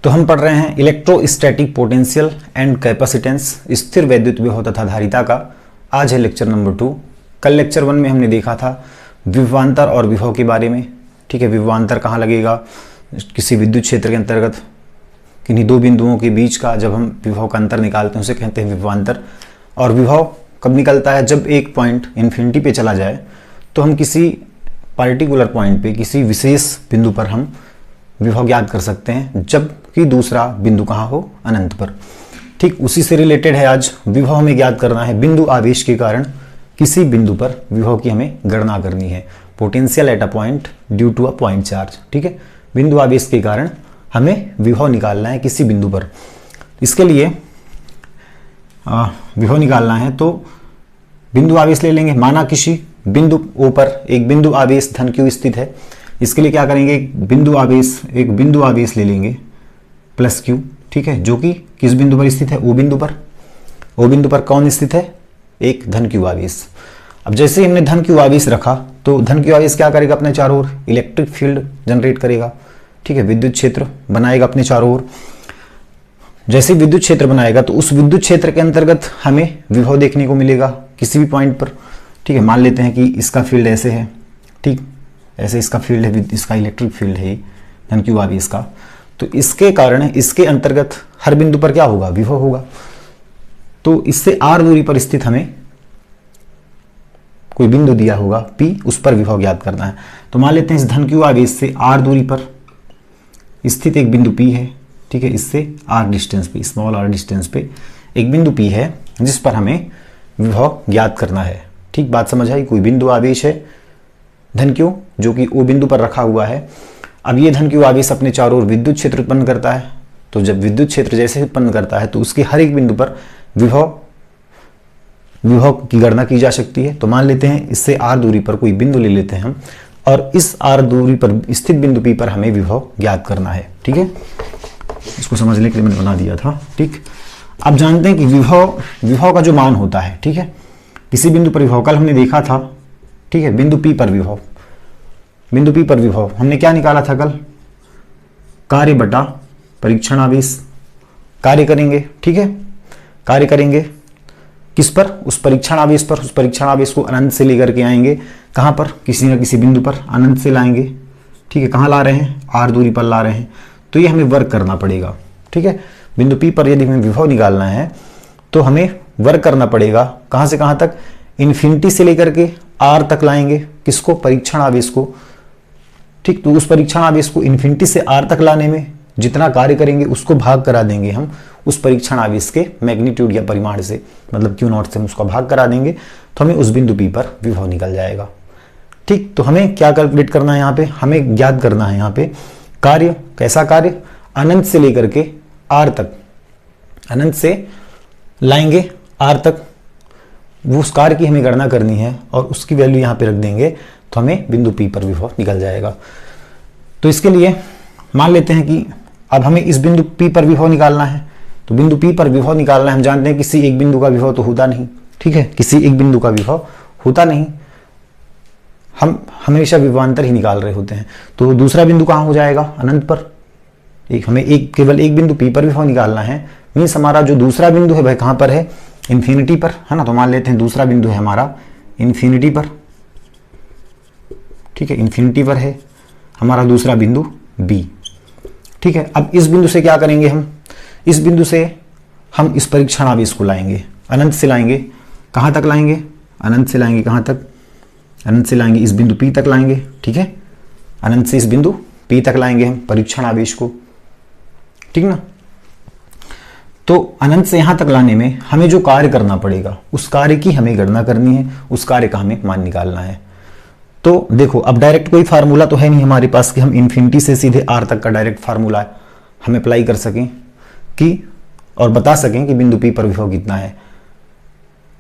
तो हम पढ़ रहे हैं इलेक्ट्रोस्टैटिक पोटेंशियल एंड कैपेसिटेंस, स्थिर वैद्युत विभव तथा धारिता का। आज है लेक्चर नंबर 2। कल लेक्चर 1 में हमने देखा था विभवांतर और विभव के बारे में। ठीक है, विभवांतर कहाँ लगेगा? किसी विद्युत क्षेत्र के अंतर्गत किन्हीं दो बिंदुओं के बीच का जब हम विभव का अंतर निकालते हैं उसे कहते हैं विभवांतर। और विभव कब निकलता है? जब एक पॉइंट इन्फिनिटी पे चला जाए तो हम किसी पार्टिकुलर पॉइंट पे, किसी विशेष बिंदु पर हम विभव ज्ञात कर सकते हैं, जबकि दूसरा बिंदु कहाँ हो? अनंत पर। ठीक उसी से रिलेटेड है आज। विभव हमें ज्ञात करना है बिंदु आवेश के कारण किसी बिंदु पर विभव की हमें गणना करनी है। Potential at a point due to a point charge. ठीक है, बिंदु आवेश के कारण हमें विभव निकालना है किसी बिंदु पर। इसके लिए विभव निकालना है तो बिंदु आवेश ले लेंगे। माना किसी बिंदु O पर एक बिंदु आवेश धन Q स्थित है। इसके लिए क्या करेंगे? एक बिंदु आवेश ले लेंगे प्लस Q। ठीक है, जो कि किस बिंदु पर स्थित है? O बिंदु पर। O बिंदु पर कौन स्थित है? एक धन Q आवेश। अब जैसे ही हमने धन Q आवेश रखा तो धन Q आवेश क्या करेगा? अपने चारों ओर इलेक्ट्रिक फील्ड जनरेट करेगा। ठीक है, विद्युत क्षेत्र बनाएगा अपने चारों ओर। जैसे विद्युत क्षेत्र बनाएगा तो उस विद्युत क्षेत्र के अंतर्गत हमें विभव देखने को मिलेगा किसी भी पॉइंट पर। ठीक है, मान लेते हैं कि इसका फील्ड ऐसे है। ठीक, ऐसे इसका फील्ड है, इसका इलेक्ट्रिक फील्ड है धन Q आवेश का। तो इसके कारण इसके अंतर्गत हर बिंदु पर क्या होगा? विभव होगा। तो इससे r दूरी पर स्थित हमें कोई बिंदु दिया होगा P, उस पर विभव ज्ञात करना है। तो मान लेते हैं इस धन Q आवेश से r दूरी पर स्थित एक बिंदु P है। ठीक है, इससे r डिस्टेंस पे, स्मॉल r डिस्टेंस पे एक बिंदु P है जिस पर हमें विभव ज्ञात करना है। ठीक, बात समझ आई? कोई बिंदु आवेश है धन Q जो कि O बिंदु पर रखा हुआ है। अब ये धन Q आवेश अपने चारों ओर विद्युत क्षेत्र उत्पन्न करता है। तो जब विद्युत क्षेत्र जैसे उत्पन्न करता है तो उसके हर एक बिंदु पर विभव की गणना की जा सकती है। तो मान लेते हैं इससे r दूरी पर कोई बिंदु ले लेते हैं हम, और इस r दूरी पर स्थित बिंदु P पर हमें विभव ज्ञात करना है। ठीक है, इसको समझने के लिए मैंने बना दिया था। ठीक, अब जानते हैं कि विभव का जो मान होता है, ठीक है, किसी बिंदु पर विभव कल हमने देखा था। ठीक है, बिंदु P पर विभव हमने क्या निकाला था कल? कार्य बटा परीक्षण आवेश। कार्य करेंगे, ठीक है, कार्य करेंगे किस पर? उस परीक्षण आवेश पर। उस परीक्षण आवेश को अनंत से लेकर के आएंगे कहां पर? किसी न किसी बिंदु पर अनंत से लाएंगे। ठीक है, कहां ला रहे हैं? r दूरी पर ला रहे हैं। तो ये हमें वर्क करना पड़ेगा। ठीक है, बिंदु P पर यदि हमें विभव निकालना है तो हमें वर्क करना पड़ेगा। कहां से कहां तक? इन्फिनिटी से लेकर के r तक लाएंगे। किसको? परीक्षण आवेश को। ठीक, तो उस परीक्षण आवेश को इन्फिनिटी से r तक लाने में जितना कार्य करेंगे उसको भाग करा देंगे हम उस परीक्षण आवेश के मैग्नीट्यूड या परिमाण से, मतलब Q0 से हम उसका भाग करा देंगे तो हमें उस बिंदु P पर विभव निकल जाएगा। ठीक, तो हमें क्या कैलकुलेट करना है? यहाँ पे हमें ज्ञात करना है यहाँ पे कार्य। कैसा कार्य? अनंत से लेकर के r तक, अनंत से लाएंगे r तक, वो उस कार्य की हमें गणना करनी है और उसकी वैल्यू यहाँ पे रख देंगे तो हमें बिंदु P पर विभव निकल जाएगा। तो इसके लिए मान लेते हैं कि अब हमें इस बिंदु P पर विभव निकालना है। तो बिंदु P पर विभव निकालना है, हम जानते हैं किसी एक बिंदु का विभव तो होता नहीं। ठीक है, किसी एक बिंदु का विभव होता नहीं, हम हमेशा विभवांतर ही निकाल रहे होते हैं। तो दूसरा बिंदु कहाँ हो जाएगा? अनंत पर। हमें केवल एक बिंदु P पर विभव निकालना है। मीन्स हमारा जो दूसरा बिंदु है वह कहाँ पर है? इन्फिनिटी पर, है ना। तो मान लेते हैं दूसरा बिंदु है हमारा इन्फिनिटी पर। ठीक है, इन्फिनिटी पर है हमारा दूसरा बिंदु B। ठीक है, अब इस बिंदु से क्या करेंगे हम? इस बिंदु से हम इस परीक्षण आवेश को लाएंगे, अनंत से लाएंगे। कहाँ तक लाएंगे? अनंत से लाएंगे। कहाँ तक? अनंत से लाएंगे, इस बिंदु P तक लाएंगे। ठीक है, अनंत से इस बिंदु P तक लाएंगे हम परीक्षण आवेश को। ठीक ना। तो अनंत से यहां तक लाने में हमें जो कार्य करना पड़ेगा उस कार्य की हमें गणना करनी है, उस कार्य का हमें मान निकालना है। तो देखो, अब डायरेक्ट कोई फार्मूला तो है नहीं हमारे पास कि हम इन्फिनिटी से सीधे r तक का डायरेक्ट फार्मूला हम अप्लाई कर सकें कि और बता सकें कि बिंदु P पर विभव कितना है।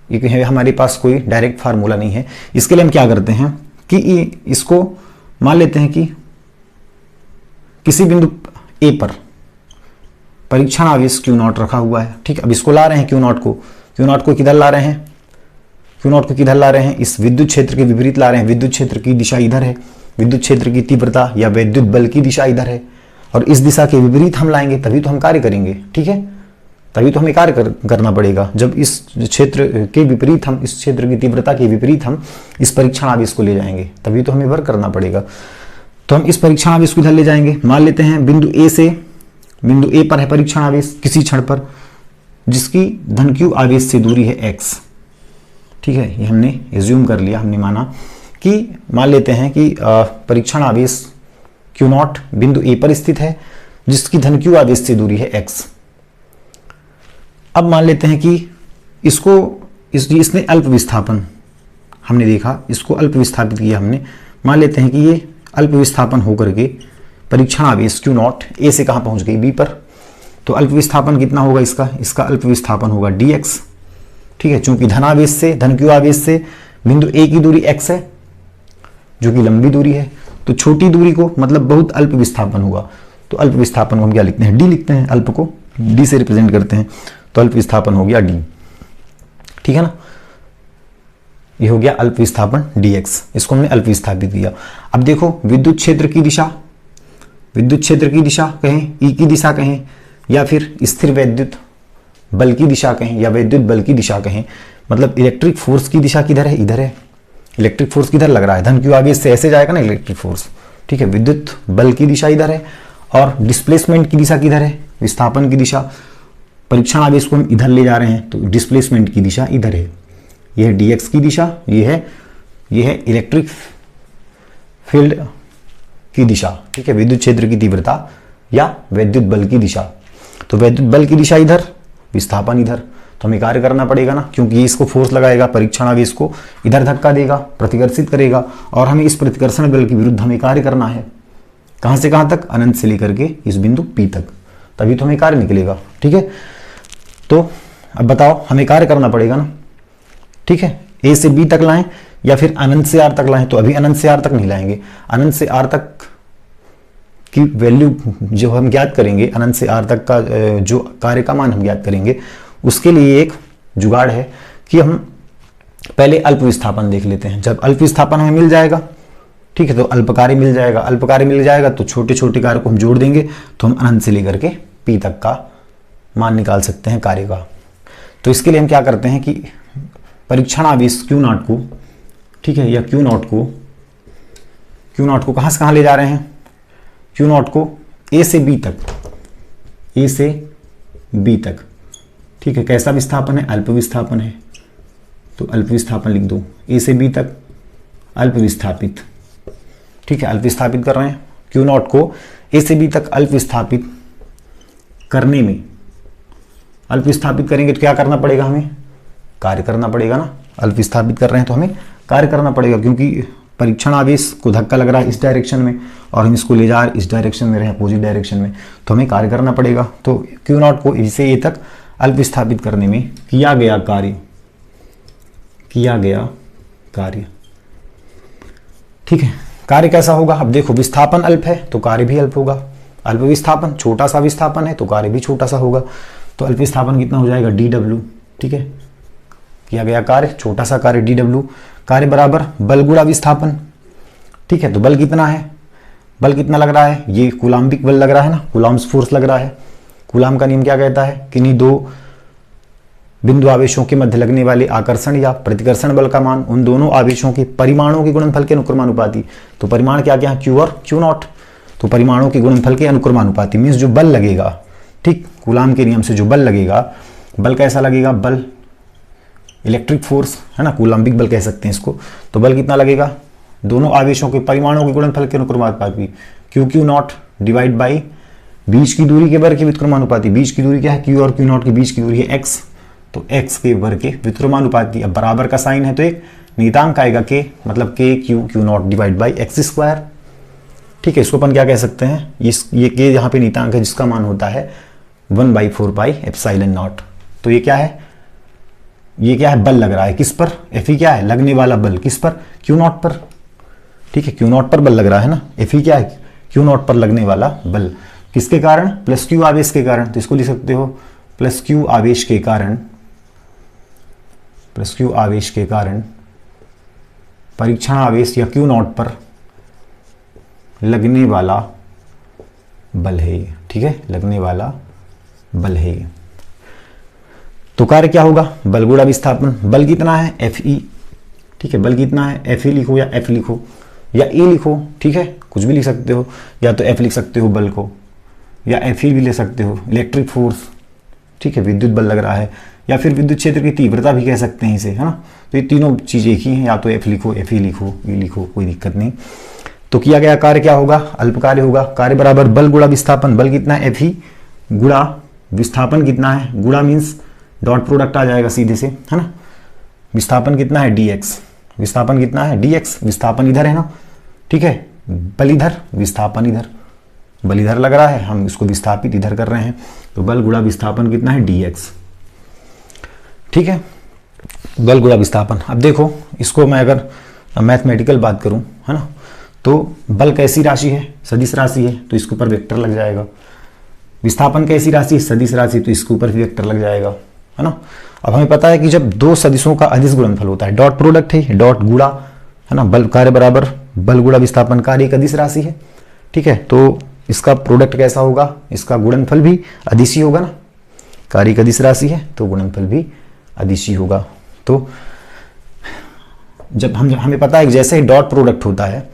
क्योंकि हमारे पास कोई डायरेक्ट फार्मूला नहीं है। इसके लिए हम क्या करते हैं कि इसको मान लेते हैं कि किसी बिंदु A पर परीक्षण आवेश Q0 रखा हुआ है। ठीक, अब इसको ला रहे हैं Q0 को किधर ला रहे हैं? Q0 को किधर ला रहे हैं? इस विद्युत क्षेत्र के विपरीत ला रहे हैं। विद्युत क्षेत्र की दिशा इधर है, विद्युत क्षेत्र की तीव्रता या विद्युत बल की दिशा इधर है। और इस दिशा के विपरीत हम लाएंगे तभी तो हम कार्य करेंगे, ठीक है, तभी तो हमें कार्य करना पड़ेगा। जब इस क्षेत्र के विपरीत हम, इस क्षेत्र की तीव्रता के विपरीत हम इस परीक्षण आवेश को ले जाएंगे तभी तो हमें वर्क करना पड़ेगा। तो हम इस परीक्षण आवेश को इधर ले जाएंगे। मान लेते हैं बिंदु ए पर है परीक्षण आवेश किसी क्षण पर, जिसकी धन q आवेश से दूरी है x, ठीक है, ये हमने एज्यूम कर लिया, हमने माना कि मान लेते हैं कि परीक्षण आवेश Q0 बिंदु A पर स्थित है जिसकी धन q आवेश से दूरी है x। अब मान लेते हैं कि इसने अल्प विस्थापन, हमने देखा इसको अल्प विस्थापित किया हमने, मान लेते हैं कि ये अल्प विस्थापन होकर के परीक्षण आवेश Q0 A से कहाँ पहुंच गई, B पर। तो अल्प विस्थापन कितना होगा इसका अल्प विस्थापन होगा dx, ठीक है, चूंकि धन q आवेश से बिंदु A की दूरी x है जो कि लंबी दूरी है, तो छोटी दूरी को मतलब बहुत अल्प विस्थापन हुआ, तो अल्प विस्थापन को हम क्या लिखते हैं, d लिखते हैं, अल्प को d से रिप्रेजेंट करते हैं, तो अल्प विस्थापन हो गया d, ठीक है ना, ये हो गया अल्प विस्थापन dx, इसको हमने अल्प विस्थापित किया। अब देखो विद्युत क्षेत्र की दिशा कहें, E की दिशा कहें, या फिर स्थिर वैद्युत बल की दिशा कहें, या वैद्युत बल की दिशा कहें, मतलब इलेक्ट्रिक फोर्स की दिशा किधर है, इधर है, इलेक्ट्रिक फोर्स किधर लग रहा है, धन q आवेश से ऐसे जाएगा ना इलेक्ट्रिक फोर्स, ठीक है, विद्युत बल की दिशा इधर है, और डिस्प्लेसमेंट की दिशा किधर है, विस्थापन की दिशा, परीक्षण आवेश को हम इधर ले जा रहे हैं तो डिस्प्लेसमेंट की दिशा इधर है, यह है dx की दिशा, ये है इलेक्ट्रिक फील्ड की दिशा, ठीक है, विद्युत क्षेत्र की तीव्रता या वैद्युत बल की दिशा। तो वैद्युत बल की दिशा इधर, विस्थापन इधर, तो हमें कार्य करना पड़ेगा ना, क्योंकि इसको फोर्स लगाएगा, परीक्षण आवेश को इधर धक्का देगा, प्रतिकर्षित करेगा, और हमें इस प्रतिकर्षण बल के विरुद्ध हमें कार्य करना है। कहां से कहां तक, अनंत से लेकर के इस बिंदु P तक, तभी तो हमें कार्य निकलेगा, ठीक है। तो अब बताओ हमें कार्य करना पड़ेगा ना, ठीक है, A से B तक लाएं या फिर अनंत से R तक लाएं, तो अभी अनंत से R तक नहीं लाएंगे, अनंत से R तक की वैल्यू जो हम ज्ञात करेंगे, अनंत से R तक का जो कार्य का मान हम ज्ञात करेंगे, उसके लिए एक जुगाड़ है कि हम पहले अल्प विस्थापन देख लेते हैं। जब अल्प विस्थापन हमें मिल जाएगा, ठीक है, तो अल्प कार्य मिल जाएगा, अल्प कार्य मिल जाएगा तो छोटे छोटे कार्य को हम जोड़ देंगे, तो हम अनंत से लेकर के P तक का मान निकाल सकते हैं कार्य का। तो इसके लिए हम क्या करते हैं कि परीक्षण आवेश Q0 को, ठीक है, या Q0 को कहां से कहां ले जा रहे हैं, Q0 को A से B तक, ठीक है, कैसा विस्थापन है, अल्प विस्थापन है, तो अल्प विस्थापन लिख दो, A से B तक अल्प विस्थापित, ठीक है, अल्प विस्थापित कर रहे हैं Q0 को A से B तक अल्प विस्थापित करने में, अल्प विस्थापित करेंगे तो क्या करना पड़ेगा, हमें कार्य करना पड़ेगा ना, अल्प विस्थापित कर रहे हैं तो हमें कार्य करना पड़ेगा, क्योंकि परीक्षण आवेश को धक्का लग रहा है इस डायरेक्शन में और हम इसको ले जा रहे इस डायरेक्शन में रहे, अपोजिट डायरेक्शन में, तो हमें कार्य करना पड़ेगा। तो Q0 को A से A तक अल्प विस्थापित करने में किया गया कार्य, ठीक है, कार्य कैसा होगा, अब देखो विस्थापन अल्प है तो कार्य भी अल्प होगा, अल्प विस्थापन छोटा सा विस्थापन है तो कार्य भी छोटा सा होगा, तो अल्प विस्थापन कितना हो जाएगा, dw, ठीक है, किया गया कार्य, छोटा सा कार्य dw, कार्य बराबर बल गुणा विस्थापन, ठीक है, तो बल कितना है, बल कितना लग रहा है, ये कूलाम्बिक बल लग रहा है ना, कूलाम्स फोर्स लग रहा है। कूलाम का नियम क्या कहता है, किन्हीं दो बिंदु आवेशों के मध्य लगने वाले आकर्षण या प्रतिकर्षण बल का मान उन दोनों आवेशों के परिमाणों के गुणनफल के अनुक्रमानुपाती, तो परिमाण क्या क्या है, Q और Q0, तो परिमाणों के गुणनफल के अनुक्रमानुपाती मीन्स जो बल लगेगा, ठीक, कूलाम के नियम से जो बल लगेगा, बल कैसा लगेगा, बल इलेक्ट्रिक फोर्स है ना, कूलाम्बिक बल कह सकते हैं इसको, तो बल कितना लगेगा, दोनों आवेशों के परिमाणों के गुणनफल के अनुक्रमानुपाती Q0 डिवाइड बाई बीच की दूरी के वर्ग के व्युत्क्रमानुपाती, बीच की दूरी क्या है, Q और Q0 के बीच की दूरी है x, तो x के वर्ग के व्युत्क्रमानुपाती, अब बराबर का साइन है तो एक नियतांक आएगा k, मतलब k Q0 divide by x square, ठीक है, इसको अपन क्या कह सकते हैं, ये k यहाँ पे नियतांक है जिसका मान होता है 1/4 पाई एप्सिलॉन नॉट। तो ये क्या है, ये क्या है, बल लग रहा है किस पर, Fe क्या है, लगने वाला बल किस पर, Q0 पर, ठीक है, Q0 पर बल लग रहा है ना, Fe क्या है, Q0 पर लगने वाला बल, किसके कारण, प्लस Q आवेश के कारण, तो इसको लिख सकते हो प्लस Q आवेश के कारण, प्लस Q आवेश के कारण परीक्षण आवेश या Q0 पर लगने वाला बल है ये, ठीक है, लगने वाला बल है ये। तो कार्य क्या होगा, बल गुणा विस्थापन। बल कितना है, एफ ई, ठीक है, बल कितना है, एफ ई लिखो या एफ लिखो या ए लिखो, ठीक है, कुछ भी लिख सकते हो, या तो एफ लिख सकते हो बल को, या एफ ई भी ले सकते हो, इलेक्ट्रिक फोर्स, ठीक है, विद्युत बल लग रहा है, या फिर विद्युत क्षेत्र की तीव्रता भी कह सकते हैं इसे, है ना। तो ये तीनों चीज़ें एक ही हैं, या तो एफ लिखो, एफ ई लिखो, ई लिखो, कोई दिक्कत नहीं। तो किया गया कार्य क्या होगा, अल्प कार्य होगा। कार्य बराबर बल गुणा विस्थापन। बल कितना है, एफ ई, गुणा विस्थापन कितना है, गुणा मीन्स डॉट प्रोडक्ट आ जाएगा सीधे से, है ना। विस्थापन कितना है, डी एक्स, विस्थापन कितना है, डी एक्स, विस्थापन इधर है ना, ठीक है, बल इधर, विस्थापन इधर, बल इधर लग रहा है, हम इसको विस्थापित इधर कर रहे हैं, तो बल गुणा विस्थापन कितना है, डी एक्स, ठीक है, बल गुणा विस्थापन। अब देखो इसको मैं अगर मैथमेटिकल बात करूं, है ना, तो बल कैसी राशि है, सदिश राशि है, तो इसके ऊपर वेक्टर लग जाएगा। विस्थापन कैसी राशि है, सदिश राशि, तो इसके ऊपर भी वेक्टर लग जाएगा, है ना। अब हमें पता है कि जब दो सदिशों का अदिश गुणनफल होता है, डॉट प्रोडक्ट है, डॉट गुणा, है ना, बल कार्य बराबर बल गुणा विस्थापन, कार्य एक अदिश राशि है, ठीक है, तो इसका प्रोडक्ट कैसा होगा, इसका गुणनफल भी अदिशी होगा ना, कार्य एक अदिश राशि है तो गुणनफल भी अदिशी होगा। तो जब हमें पता है कि जैसे ही डॉट प्रोडक्ट होता है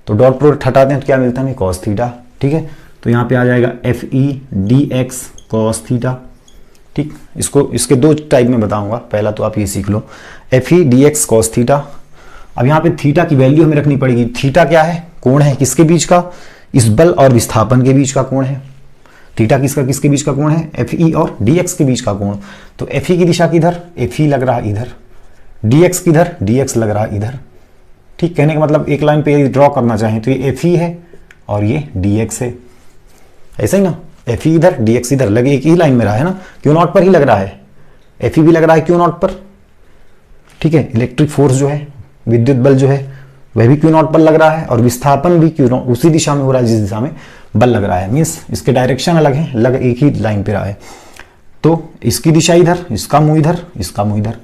तो डॉट प्रोडक्ट हटाते हैं तो क्या मिलता है हमें, कॉस थीटा, ठीक है, तो यहाँ पे आ जाएगा F E D X cos theta, ठीक। इसको इसके दो टाइप में बताऊंगा, पहला तो आप ये सीख लो, F E D X cos theta. अब यहाँ पे थीटा की वैल्यू हमें रखनी पड़ेगी। थीटा क्या है, कोण है, किसके बीच का, इस बल और विस्थापन के बीच का कोण है। थीटा किसके बीच का कोण है, एफ ई और डी एक्स के बीच का कोण। तो एफ ई की दिशा किधर, एफ ई लग रहा इधर, डी एक्स किधर, डी एक्स लग रहा इधर, ठीक। कहने का मतलब एक लाइन पे ड्रॉ करना चाहें तो ये एफ ई है और ये डी एक्स है, ऐसा ही ना, एफ ई इधर, डी एक्स इधर, लगे एक ही लाइन में रहा है ना, क्यू नॉट पर ही लग रहा है, एफ ई भी लग रहा है क्यू नॉट पर, ठीक है। इलेक्ट्रिक फोर्स जो है, विद्युत बल जो है, वह भी क्यू नॉट पर लग रहा है, और विस्थापन भी क्यू नॉट उसी दिशा में हो रहा है जिस दिशा में बल लग रहा है, मीन्स इसके डायरेक्शन अलग है, लग एक ही लाइन पे रहा है। तो इसकी दिशा इधर, इसका मुंह इधर, इसका मुंह इधर,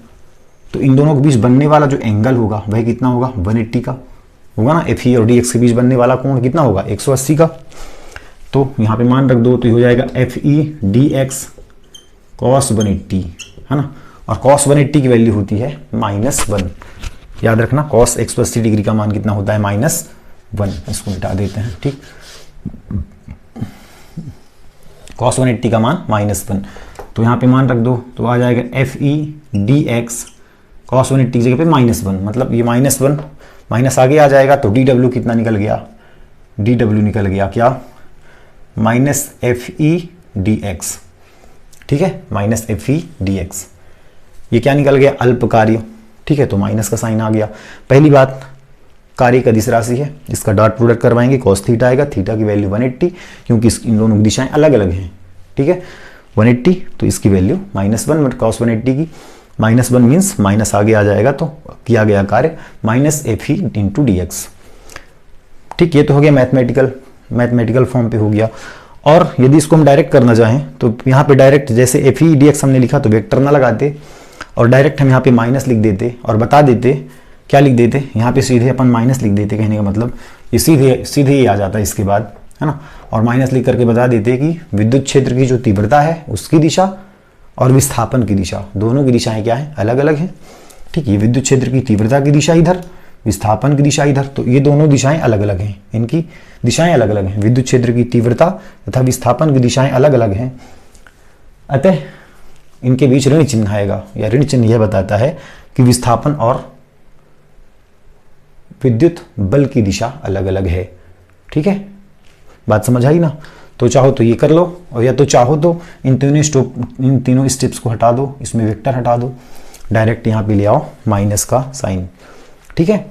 तो इन दोनों के बीच बनने वाला जो एंगल होगा वह कितना होगा, 180 का होगा ना। एफ ई और डी एक्स के बीच बनने वाला कोण कितना होगा, 180 का। तो यहाँ पे मान रख दो, तो ये हो जाएगा F E D X cos 180, है ना, और कॉस 180 की वैल्यू होती है -1, याद रखना, कॉस 180 डिग्री का मान कितना होता है, -1। इसको मिटा देते हैं, ठीक, कॉस 180 का मान -1, तो यहाँ पे मान रख दो, तो आ जाएगा F E D X cos 180 की जगह पे -1, मतलब ये -1 माइनस आगे आ जाएगा, तो डी डब्ल्यू कितना निकल गया, डी डब्ल्यू निकल गया क्या, -FE/dx, ठीक है, -FE/dx। ये क्या निकल गया, अल्प कार्य, ठीक है, तो माइनस का साइन आ गया। पहली बात, कार्य का अदिश राशि है, इसका डॉट प्रोडक्ट करवाएंगे, cos थीटा आएगा, थीटा की वैल्यू 180, क्योंकि इन दोनों की दिशाएं अलग अलग हैं, ठीक है, 180, तो इसकी वैल्यू -1, cos 180 की -1 मीन्स माइनस आगे आ जाएगा, तो किया गया कार्य -FE/dx, ठीक। ये तो हो गया मैथमेटिकल फॉर्म पे हो गया। और यदि इसको हम डायरेक्ट करना चाहें तो यहाँ पे डायरेक्ट, जैसे FE/dx हमने लिखा तो वेक्टर ना लगाते और डायरेक्ट हम यहाँ पे माइनस लिख देते और बता देते, क्या लिख देते, यहाँ पे सीधे अपन माइनस लिख देते, कहने का मतलब ये सीधे ही आ जाता है इसके बाद, है ना, और माइनस लिख करके बता देते कि विद्युत क्षेत्र की जो तीव्रता है उसकी दिशा और विस्थापन की दिशा, दोनों की दिशाएं क्या है, अलग अलग हैं, ठीक। ये विद्युत क्षेत्र की तीव्रता की दिशा इधर, विस्थापन की दिशा इधर, तो ये दोनों दिशाएं अलग अलग हैं, इनकी दिशाएं अलग अलग हैं, विद्युत क्षेत्र की तीव्रता तथा विस्थापन की दिशाएं अलग अलग हैं, अतः इनके बीच ऋण चिन्ह आएगा, या ऋण चिन्ह यह बताता है कि विस्थापन और विद्युत बल की दिशा अलग अलग है, ठीक है, बात समझ आई ना। तो चाहो तो ये कर लो, और या तो चाहो तो इन तीनों स्टेप्स को हटा दो, इसमें वेक्टर हटा दो, डायरेक्ट यहाँ पे ले आओ माइनस का साइन, ठीक है,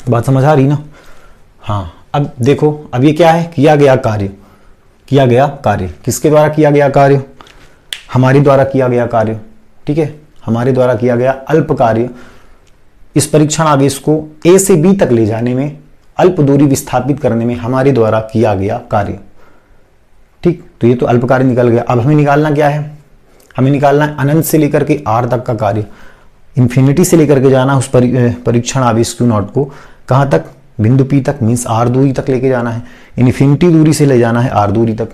बात समझ आ रही ना। हाँ, अब देखो, अब ये क्या है, किया गया कार्य, किसके द्वारा किया गया कार्य, हमारे द्वारा किया गया कार्य, ठीक है, हमारे द्वारा किया गया अल्प कार्य। इस परीक्षण आवेश को A से B तक ले जाने में, अल्प दूरी विस्थापित करने में हमारे द्वारा किया गया कार्य, ठीक। तो ये तो अल्प कार्य निकल गया। अब हमें निकालना क्या है, हमें निकालना है अनंत से लेकर के R तक का कार्य, इन्फिनिटी से लेकर के जाना उस परीक्षण आवेश Q0 को कहाँ तक, बिंदु P तक मीन्स R दूरी तक लेके जाना है, इन्फिनिटी दूरी से ले जाना है R दूरी तक।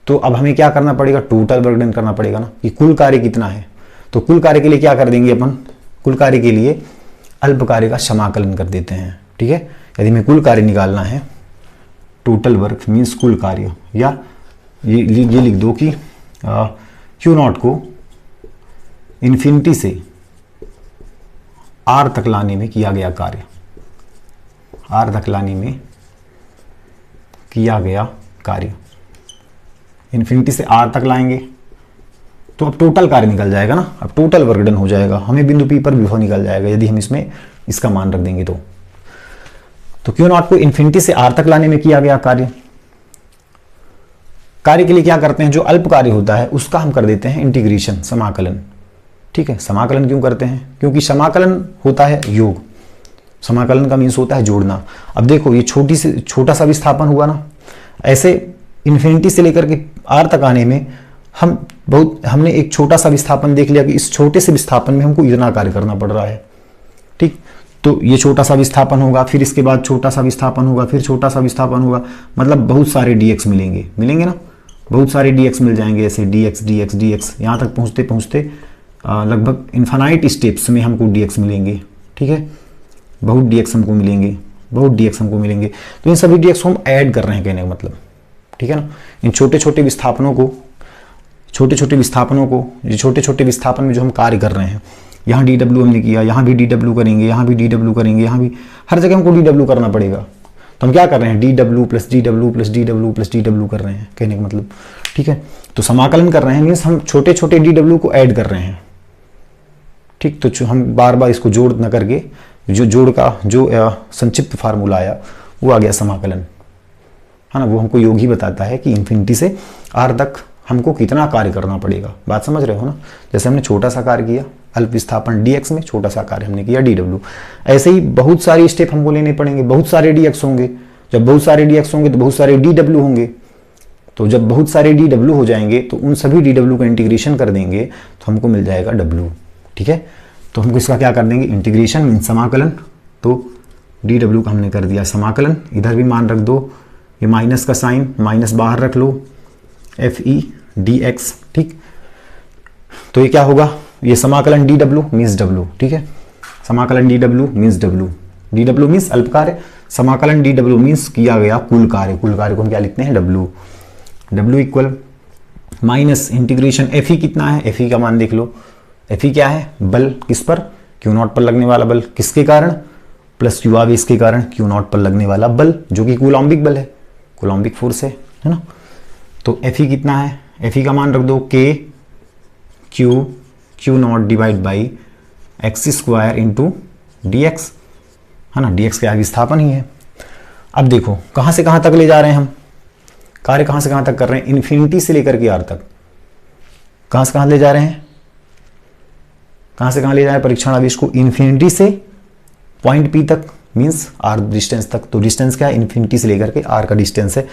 तो अब हमें क्या करना पड़ेगा, टोटल वर्क डन करना पड़ेगा ना, कि कुल कार्य कितना है। तो कुल कार्य के लिए क्या कर देंगे अपन, कुल कार्य के लिए अल्प कार्य का समाकलन कर देते हैं, ठीक है। यदि हमें कुल कार्य निकालना है, टोटल वर्क मीन्स कुल कार्य, या ये लिख दो कि क्यू नॉट को इन्फिनिटी से आर तक लाने में किया गया कार्य, आर तक लाने में किया गया कार्य, इन्फिनिटी से आर तक लाएंगे तो अब टोटल कार्य निकल जाएगा ना, अब टोटल वर्क डन हो जाएगा, हमें बिंदु P पर विभव निकल जाएगा यदि हम इसमें इसका मान रख देंगे तो क्यू नॉट को इन्फिनिटी से आर तक लाने में किया गया कार्य। कार्य के लिए क्या करते हैं, जो अल्प कार्य होता है उसका हम कर देते हैं इंटीग्रेशन, समाकलन, ठीक है। समाकलन क्यों करते हैं, क्योंकि समाकलन होता है योग, समाकलन का मीन्स होता है जोड़ना। अब देखो ये छोटा सा विस्थापन हुआ ना, ऐसे इन्फिनिटी से लेकर के आर तक आने में हमने एक छोटा सा विस्थापन देख लिया कि इस छोटे से विस्थापन में हमको इतना कार्य करना पड़ रहा है, ठीक। तो ये छोटा सा विस्थापन होगा, फिर इसके बाद छोटा सा विस्थापन होगा, फिर छोटा सा विस्थापन होगा, मतलब बहुत सारे dx मिलेंगे ना, बहुत सारे dx मिल जाएंगे, ऐसे dx यहाँ तक पहुँचते पहुँचते लगभग इन्फानाइट स्टेप्स में हमको dx मिलेंगे, ठीक है। बहुत dx हमको मिलेंगे, तो इन सभी dx को हम ऐड कर रहे हैं कहने का मतलब, ठीक है ना। इन छोटे छोटे विस्थापनों को ये छोटे छोटे विस्थापन में जो हम कार्य कर रहे हैं, यहाँ dw हमने किया, यहाँ भी dw करेंगे, यहाँ भी dw करेंगे, यहाँ भी, हर जगह हमको dw करना पड़ेगा। तो हम क्या कर रहे हैं, dw plus dw plus dw plus dw कर रहे हैं कहने का मतलब, ठीक है। तो समाकलन कर रहे हैं मीन्स हम छोटे छोटे dw को ऐड कर रहे हैं, ठीक। तो हम बार बार इसको जोड़ न करके जो जोड़ का जो संक्षिप्त फार्मूला आया वो आ गया समाकलन, है ना। वो हमको योग ही बताता है कि इन्फिनिटी से आर तक हमको कितना कार्य करना पड़ेगा, बात समझ रहे हो ना। जैसे हमने छोटा सा कार्य किया अल्प विस्थापन dx में, छोटा सा कार्य हमने किया dw, ऐसे ही बहुत सारे स्टेप हमको लेने पड़ेंगे, बहुत सारे dx होंगे, जब बहुत सारे dx होंगे तो बहुत सारे dw होंगे, तो जब बहुत सारे dw हो जाएंगे तो उन सभी dw का इंटीग्रेशन कर देंगे तो हमको मिल जाएगा w, ठीक है। तो हमको इसका क्या कर देंगे, इंटीग्रेशन मीन समाकलन, तो dw का हमने कर दिया समाकलन, इधर भी मान रख दो, ये माइनस का साइन, माइनस बाहर रख लो, fe dx, ठीक। तो ये क्या होगा, ये समाकलन dw मीन्स w, ठीक है। समाकलन dw मीन्स dw मीन्स अल्प कार्य, समाकलन dw मीन्स किया गया कुल कार्य, कुल कार्य को हम क्या लिखते हैं w equal minus integration fe कितना है, fe का मान देख लो, fe क्या है, बल किस पर, क्यू नॉट पर लगने वाला बल, किसके कारण, प्लस क्यू आवेश के कारण क्यू नॉट पर लगने वाला बल, जो कि कूलॉम्बिक बल है, कूलॉम्बिक फोर्स है ना। तो fe कितना है, fe का मान रख दो k Q not divide by x square into dx, है ना। dx क्या विस्थापन ही है। अब देखो कहाँ से कहाँ तक ले जा रहे हैं हम, कार्य कहाँ से कहाँ तक कर रहे हैं, इन्फिनिटी से लेकर के आर तक, कहाँ से कहाँ ले जा रहे हैं, कहाँ से कहाँ ले जा रहे हैं परीक्षण आवेश को, इन्फिनिटी से पॉइंट P तक मीन्स r डिस्टेंस तक। तो डिस्टेंस क्या है, इन्फिनिटी से लेकर के r का डिस्टेंस है।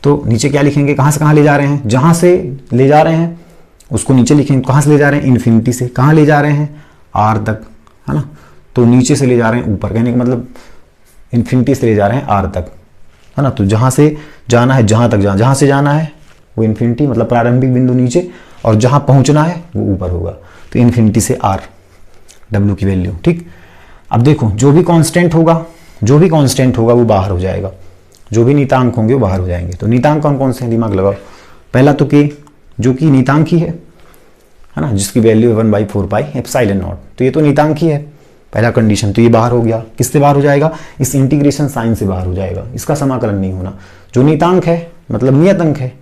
तो नीचे क्या लिखेंगे, कहाँ से कहाँ ले जा रहे हैं, जहाँ से ले जा रहे हैं उसको नीचे लिखेंगे, कहाँ से ले जा रहे हैं, इन्फिनिटी से, कहाँ ले जा रहे हैं, r तक, है ना। तो नीचे से ले जा रहे हैं ऊपर, कहने का मतलब इन्फिनिटी से ले जा रहे हैं r तक, है ना। तो जहाँ से जाना है, जहाँ से जाना है वो इन्फिनिटी मतलब प्रारंभिक बिंदु नीचे, और जहाँ पहुँचना है वो ऊपर होगा। तो इन्फिनिटी से r w की वैल्यू, ठीक। अब देखो जो भी कांस्टेंट होगा वो बाहर हो जाएगा, जो भी नीतांक होंगे वो बाहर हो जाएंगे। तो नीतांक कौन कौन से हैं, दिमाग लगाओ। पहला तो k जो कि नीतांक ही है ना, जिसकी वैल्यू 1/4 पाई एप्सिलॉन नॉट, तो ये तो नीतांक ही है, पहला कंडीशन। तो ये बाहर हो गया, किससे बाहर हो जाएगा, इस इंटीग्रेशन साइन से बाहर हो जाएगा, इसका समाकलन नहीं होना। जो नीतांक है मतलब नियत अंक है,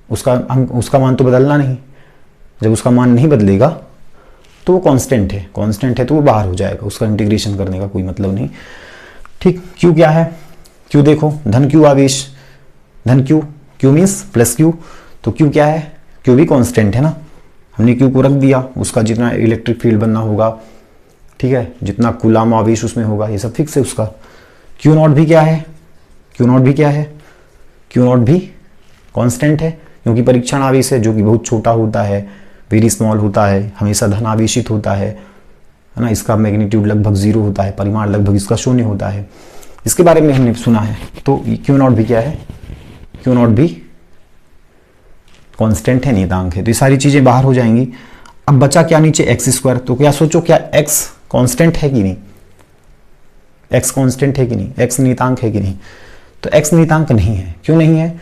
उसका मान तो बदलना नहीं, जब उसका मान नहीं बदलेगा तो वो कांस्टेंट है तो वो बाहर हो जाएगा, उसका इंटीग्रेशन करने का कोई मतलब नहीं, ठीक। क्यू क्या है, क्यू देखो धन क्यू आवेश, धन क्यू मीन्स प्लस क्यू, तो क्यू क्या है, क्यू भी कांस्टेंट है ना, हमने क्यू को रख दिया, उसका जितना इलेक्ट्रिक फील्ड बनना होगा, ठीक है, जितना कूलाम आवेश उसमें होगा, ये सब फिक्स है उसका। क्यू नॉट भी क्या है, क्यू नॉट भी कांस्टेंट है, क्योंकि परीक्षण आवेश है जो कि बहुत छोटा होता है, वेरी स्मॉल होता है, हमेशा धन आवेशित होता है है ना, इसका मैग्नीट्यूड लगभग 0 होता है, परिमाण लगभग इसका 0 होता है, इसके बारे में हमने सुना है। तो क्यू नॉट भी क्या है, क्यू नॉट भी कांस्टेंट है, नियतांक है। तो ये सारी चीजें बाहर हो जाएंगी। अब बचा क्या नीचे, एक्स स्क्वायर। तो क्या सोचो, क्या एक्स कांस्टेंट है कि नहीं, एक्स कांस्टेंट है कि नहीं, एक्स नियतांक है कि नहीं? तो एक्स नियतांक नहीं है। क्यों नहीं है?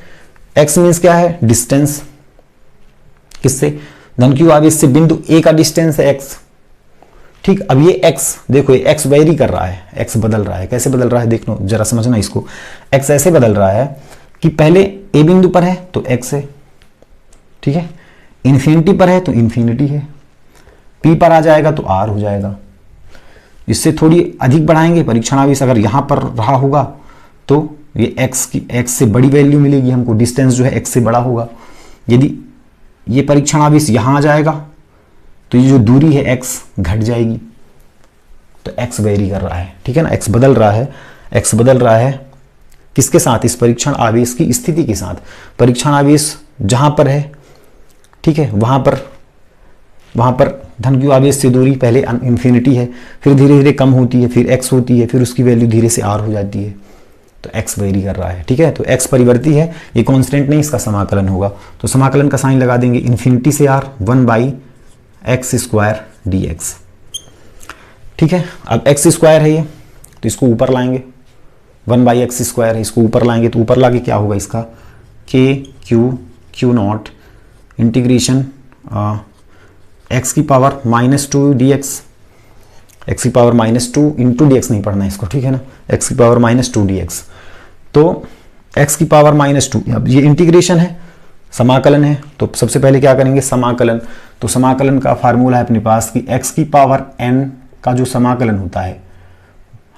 एक्स मीन्स क्या है, डिस्टेंस। किससे? धन क्यू आवेश से बिंदु ए का डिस्टेंस है एक्स। ठीक, अब ये एक्स देखो, ये एक्स वेरी कर रहा है, एक्स बदल रहा है। कैसे बदल रहा है देख लो, जरा समझना इसको। एक्स ऐसे बदल रहा है कि पहले ए बिंदु पर है तो एक्स है, ठीक है, इन्फिनिटी पर है तो इन्फिनिटी है, पी पर आ जाएगा तो आर हो जाएगा। इससे थोड़ी अधिक बढ़ाएंगे, परीक्षणावेश अगर यहां पर रहा होगा तो ये एक्स से बड़ी वैल्यू मिलेगी हमको, डिस्टेंस जो है एक्स से बड़ा होगा। यदि ये परीक्षणावेश यहां आ जाएगा तो ये जो दूरी है एक्स घट जाएगी। तो एक्स वेरी कर रहा है, ठीक है ना, एक्स बदल रहा है। एक्स बदल रहा है किसके साथ? इस परीक्षण आवेश की स्थिति के साथ। परीक्षण आवेश जहां पर है, ठीक है, वहां पर धन क्यू आवेश से दूरी पहले इन्फिनिटी है, फिर धीरे धीरे कम होती है, फिर एक्स होती है, फिर उसकी वैल्यू धीरे से आर हो जाती है। तो एक्स वेरी कर रहा है, ठीक है। तो एक्स परिवर्ती है, ये कांस्टेंट नहीं, इसका समाकलन होगा। तो समाकलन का साइन लगा देंगे, इन्फिनिटी से आर 1/x² dx, ठीक है। अब एक्स स्क्वायर है ये, तो इसको ऊपर लाएंगे, 1/x² है, इसको ऊपर लाएंगे तो ऊपर लाके क्या होगा इसका, क्यू नॉट इंटीग्रेशन x की पावर -2 dx, x की पावर -2 इंटू dx नहीं पढ़ना है इसको, ठीक है ना, x की पावर -2 dx। तो x की पावर -2, अब ये इंटीग्रेशन है, समाकलन है। तो सबसे पहले क्या करेंगे, समाकलन। तो समाकलन का फार्मूला है अपने पास कि x की पावर n का जो समाकलन होता है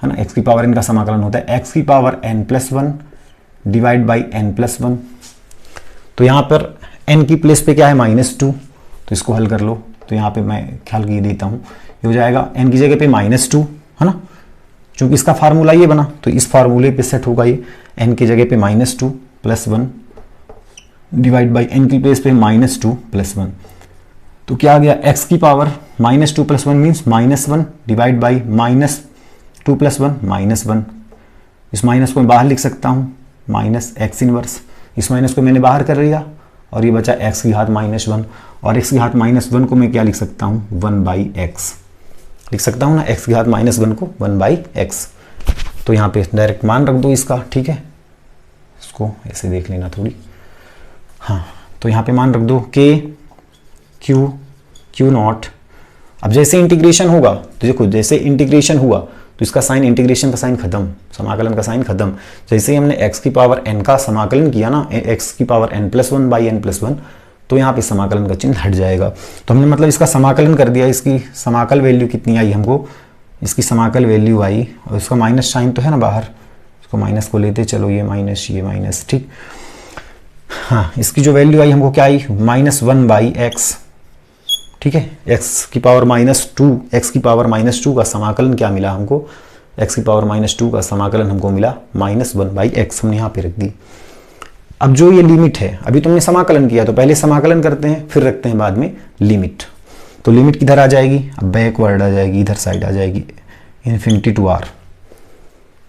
ना, x की पावर n का समाकलन होता है x की power n+1 divide by n+1। तो यहाँ पर n की प्लेस पे क्या है, -2, तो इसको हल कर लो। तो यहाँ पे मैं ख्याल किए देता हूँ, ये हो जाएगा n की जगह पे -2, है ना, क्योंकि इसका फार्मूला ये बना, तो इस फार्मूले पे सेट होगा ये, n की जगह पे -2 + 1 डिवाइड बाई n की प्लेस पे -2 + 1। तो क्या आ गया, x की पावर -2 + 1 मीन्स -1 डिवाइड बाई -2 + 1 -1। इस माइनस को मैं बाहर लिख सकता हूँ, -x इनवर्स। इस माइनस को मैंने बाहर कर लिया और ये बचा x की घात -1, और x की घात -1 को मैं क्या लिख सकता हूँ, 1/x लिख सकता हूँ ना, x की घात -1 को 1/x। तो यहाँ पे डायरेक्ट मान रख दो इसका, ठीक है, इसको ऐसे देख लेना थोड़ी, हाँ। तो यहाँ पे मान रख दो क्यू नॉट। अब जैसे इंटीग्रेशन होगा तो देखो, जैसे इंटीग्रेशन हुआ तो इसका साइन, इंटीग्रेशन का साइन खत्म, समाकलन का साइन खत्म। जैसे ही हमने x की पावर n का समाकलन किया ना, x की पावर n+1/n+1, तो यहाँ पे समाकलन का चिन्ह हट जाएगा। तो हमने मतलब इसका समाकलन कर दिया, इसकी समाकल वैल्यू कितनी आई हमको, इसकी समाकल वैल्यू आई, और इसका माइनस साइन तो है ना बाहर, इसको माइनस को लेते चलो, ये माइनस, ठीक, हाँ। इसकी जो वैल्यू आई हमको क्या आई, -1/x, ठीक है, x की पावर -2 का समाकलन क्या मिला हमको, x की पावर -2 का समाकलन हमको मिला -1/x, हमने यहाँ पे रख दी। अब जो ये लिमिट है, अभी तुमने समाकलन किया तो पहले समाकलन करते हैं, फिर रखते हैं बाद में लिमिट। तो लिमिट किधर आ जाएगी, अब बैकवर्ड आ जाएगी, इधर साइड आ जाएगी, इन्फिनिटी टू r,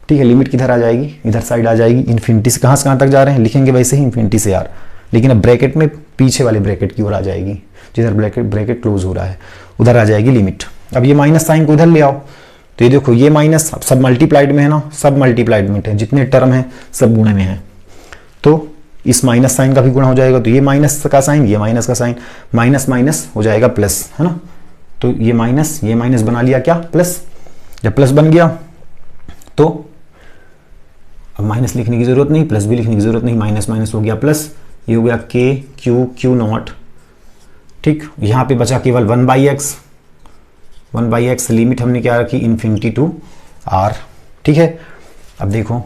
ठीक है। लिमिट किधर आ जाएगी, इधर साइड आ जाएगी, इन्फिनिटी से कहाँ तक जा रहे हैं लिखेंगे वैसे ही, इन्फिनिटी से r, लेकिन अब ब्रैकेट में पीछे वाले ब्रैकेट की ओर आ जाएगी, जिधर ब्रैकेट क्लोज हो रहा है उधर आ जाएगी लिमिट। अब ये माइनस साइन को इधर ले आओ, तो ये देखो, ये माइनस सब मल्टीप्लाइड में है ना, सब मल्टीप्लाइड में है, जितने टर्म है सब गुणे में है, तो इस माइनस साइन का भी गुणा हो जाएगा। तो ये माइनस का साइन, ये माइनस का साइन, माइनस माइनस हो जाएगा प्लस, है ना। तो ये माइनस बना लिया क्या, प्लस। जब प्लस बन गया तो अब माइनस लिखने की जरूरत नहीं, प्लस भी लिखने की जरूरत नहीं, माइनस हो गया प्लस, ये हो गया क्यू नॉट, ठीक। यहाँ पे बचा केवल 1/x, लिमिट हमने क्या रखी, इन्फिनिटी टू r, ठीक है। अब देखो,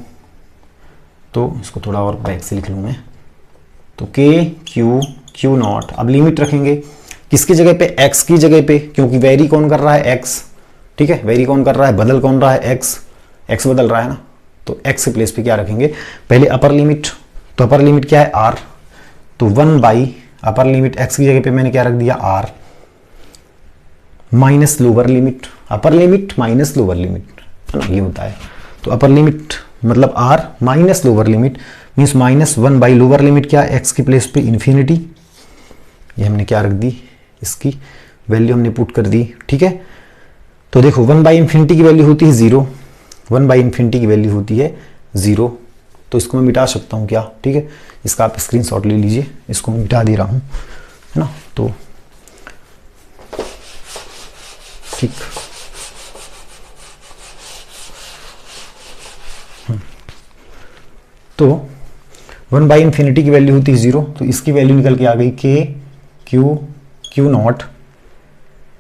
तो इसको थोड़ा और बैक से लिख लूँ मैं, तो क्यू नॉट, अब लिमिट रखेंगे किसकी जगह पे, x की जगह पे, क्योंकि वेरी कौन कर रहा है, x, ठीक है, वेरी कौन कर रहा है, बदल कौन रहा है, x बदल रहा है ना। तो x के प्लेस पे क्या रखेंगे, पहले अपर लिमिट, तो अपर लिमिट क्या है, r, तो 1/, अपर लिमिट x की जगह पे मैंने क्या रख दिया, r, minus lower limit, upper limit minus lower limit, है ना, ये होता है। तो अपर लिमिट मतलब r minus lower limit means -1 by lower limit क्या है, x की प्लेस पे इन्फिनिटी, ये हमने क्या रख दी, इसकी वैल्यू हमने पुट कर दी, ठीक है। तो देखो 1 बाई इन्फिनिटी की वैल्यू होती है 0, 1 बाई इन्फिनिटी की वैल्यू होती है 0, तो इसको मैं मिटा सकता हूँ क्या, ठीक है, इसका आप स्क्रीनशॉट ले लीजिए, इसको मैं मिटा दे रहा हूँ, है ना। तो ठीक, तो 1 बाई इन्फिनिटी की वैल्यू होती है 0, तो इसकी वैल्यू निकल के आ गई क्यू नॉट,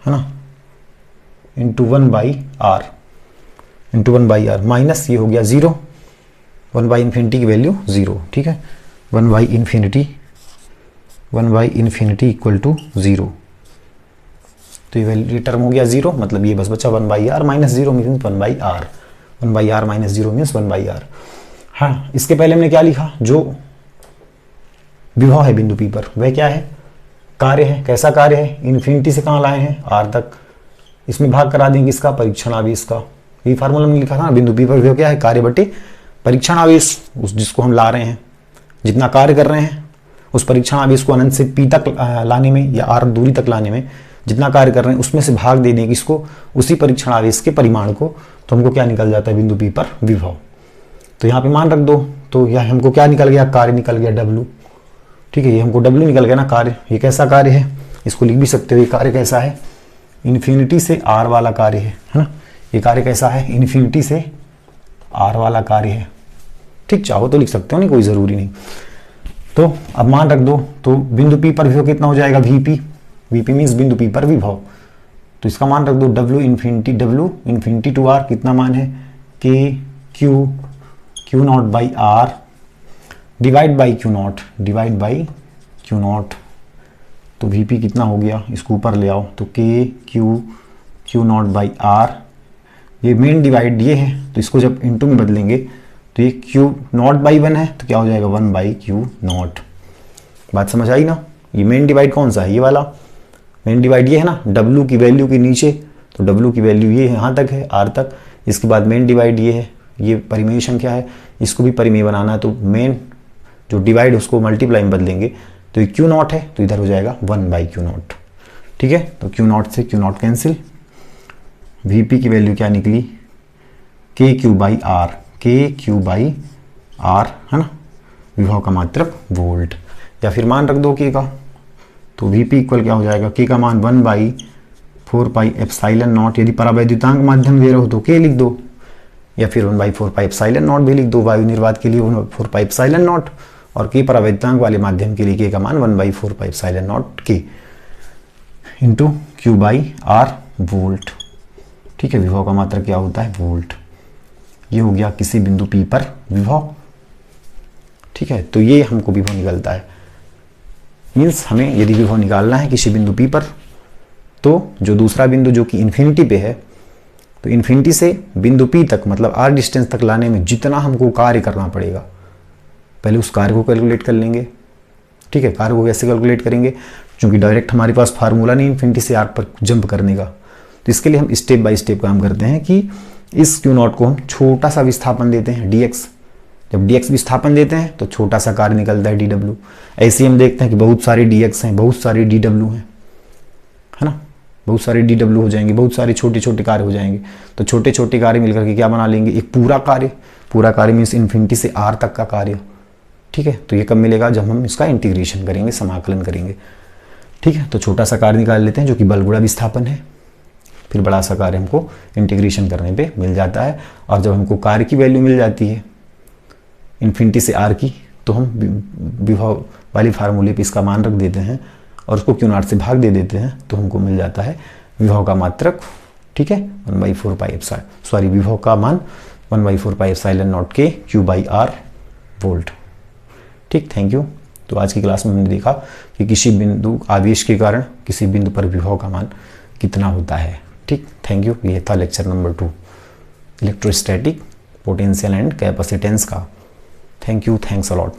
है ना, इंटू 1 बाई आर माइनस ये हो गया 0, 1 बाई इन्फिनिटी की वैल्यू 0, ठीक है, 1 बाई इन्फिनिटी इक्वल टू 0, तो ये वैल्यू टर्म हो गया 0, मतलब ये बस बचा 1 by r minus 0 means 1 by r, 1 by r minus 0 means 1 by r. हाँ, इसके पहले हमने क्या लिखा, जो विभव है बिंदु P पर वह क्या है, कार्य है। कैसा कार्य है, इन्फिनिटी से कहाँ लाए हैं, आर तक, इसमें भाग करा देंगे इसका परीक्षण आवेश का, ये फार्मूला में लिखा था ना, बिंदु P पर विभव क्या है, कार्य बटे परीक्षण आवेश, उस जिसको हम ला रहे हैं, जितना कार्य कर रहे हैं उस परीक्षण आवेश को अनंत से P तक लाने में या R दूरी तक लाने में जितना कार्य कर रहे हैं उसमें से भाग दे देंगे इसको, उसी परीक्षण आवेश के परिमाण को, तो हमको क्या निकल जाता है बिंदु P पर विभव। तो यहाँ पे मान रख दो, तो यह हमको क्या निकल गया, कार्य निकल गया W, ठीक है, ये हमको W निकल गया ना कार्य। ये कैसा कार्य है, इसको लिख भी सकते हो, ये कार्य कैसा है, इन्फिनिटी से R वाला कार्य है ना, ये कार्य कैसा है, इन्फिनिटी से R वाला कार्य है, ठीक, चाहो तो लिख सकते हो, नहीं कोई जरूरी नहीं। तो अब मान रख दो, तो बिंदु P पर विभव कितना हो जाएगा, VP मीन्स बिंदु P पर विभव, तो इसका मान रख दो W इन्फिनिटी टू R कितना मान है, q naught by r divide by q naught, तो VP कितना हो गया, इसको ऊपर ले आओ, तो क्यू नॉट बाई आर, ये मेन डिवाइड ये है, तो इसको जब इनटू में बदलेंगे तो ये क्यू नॉट बाई 1 है, तो क्या हो जाएगा 1 बाई क्यू नॉट। बात समझ आई ना, ये मेन डिवाइड कौन सा है, ये वाला मेन डिवाइड ये है ना, W की वैल्यू के नीचे, तो W की वैल्यू ये यहाँ तक है, R तक, इसके बाद मेन डिवाइड ये है, ये परिमेय संख्या है, इसको भी परिमेय बनाना है, तो मेन जो डिवाइड उसको मल्टीप्लाई में बदलेंगे, तो ये क्यू नॉट है, तो इधर हो जाएगा 1 बाई क्यू नॉट, ठीक है। तो क्यू नॉट से क्यू नॉट कैंसिल, VP की वैल्यू क्या निकली, KQ बाई आर, है ना, विभव का मात्रक वोल्ट, या फिर मान रख दो K का, तो VP इक्वल क्या हो जाएगा, K का मान 1 बाई 4 पाई एप्सिलॉन नॉट, यदि परावैद्युतांक माध्यम दे रहे हो तो K लिख दो, या फिर 1 बाई 4 पाई एप्सिलॉन नॉट भी लिख दो, वायु निर्वात के लिए 1/4 पाई एप्सिलॉन नॉट, और K परावैद्युतांक वाले माध्यम के लिए K का मान 1 by 4 pi epsilon naught K into Q by r volt, ठीक है, विभव का मात्रक क्या होता है, वोल्ट। ये हो गया किसी बिंदु P पर विभव, ठीक है। तो ये हमको विभव निकलता है, मीन्स हमें यदि विभव निकालना है किसी बिंदु P पर, तो जो दूसरा बिंदु जो कि इन्फिनिटी पे है, तो इन्फिनिटी से बिंदु P तक मतलब R डिस्टेंस तक लाने में जितना हमको कार्य करना पड़ेगा, पहले उस कार्य को कैलकुलेट कर लेंगे, ठीक है। कार्य को कैसे कैलकुलेट करेंगे, क्योंकि डायरेक्ट हमारे पास फार्मूला नहीं इन्फिनिटी से R पर जंप करने का, तो इसके लिए हम स्टेप बाय स्टेप काम करते हैं कि इस क्यू नॉट को हम छोटा सा विस्थापन देते हैं dx, जब dx विस्थापन देते हैं तो छोटा सा कार्य निकलता है dw। ऐसे हम देखते हैं कि बहुत सारे dx हैं, बहुत सारे dw हैं, है ना, बहुत सारे dw हो जाएंगे, बहुत सारे छोटे छोटे कार्य हो जाएंगे, तो छोटे छोटे कार्य मिलकर के क्या बना लेंगे, एक पूरा कार्य मीन्स इन्फिनिटी से R तक का कार्य, ठीक है। तो ये कब मिलेगा, जब हम इसका इंटीग्रेशन करेंगे, समाकलन करेंगे, ठीक है। तो छोटा सा कार्य निकाल लेते हैं जो कि बल गुणा विस्थापन है, फिर बड़ा सा कार्य हमको इंटीग्रेशन करने पे मिल जाता है, और जब हमको कार्य की वैल्यू मिल जाती है इन्फिनिटी से R की, तो हम विभव वाली फार्मूले पे इसका मान रख देते हैं और उसको क्यू नॉट से भाग दे देते हैं, तो हमको मिल जाता है विभव का मात्रक, ठीक है, 1/4 पाई एप्सिलॉन, सॉरी विभव का मान 1/4 पाई एप्सिलॉन नॉट के Q बाई R वोल्ट, ठीक, थैंक यू। तो आज की क्लास में हमने देखा कि किसी बिंदु आवेश के कारण किसी बिंदु पर विभव का मान कितना होता है, ठीक, थैंक यू। ये था lecture number 2 electrostatic potential and capacitance का। Thank you, thanks a lot.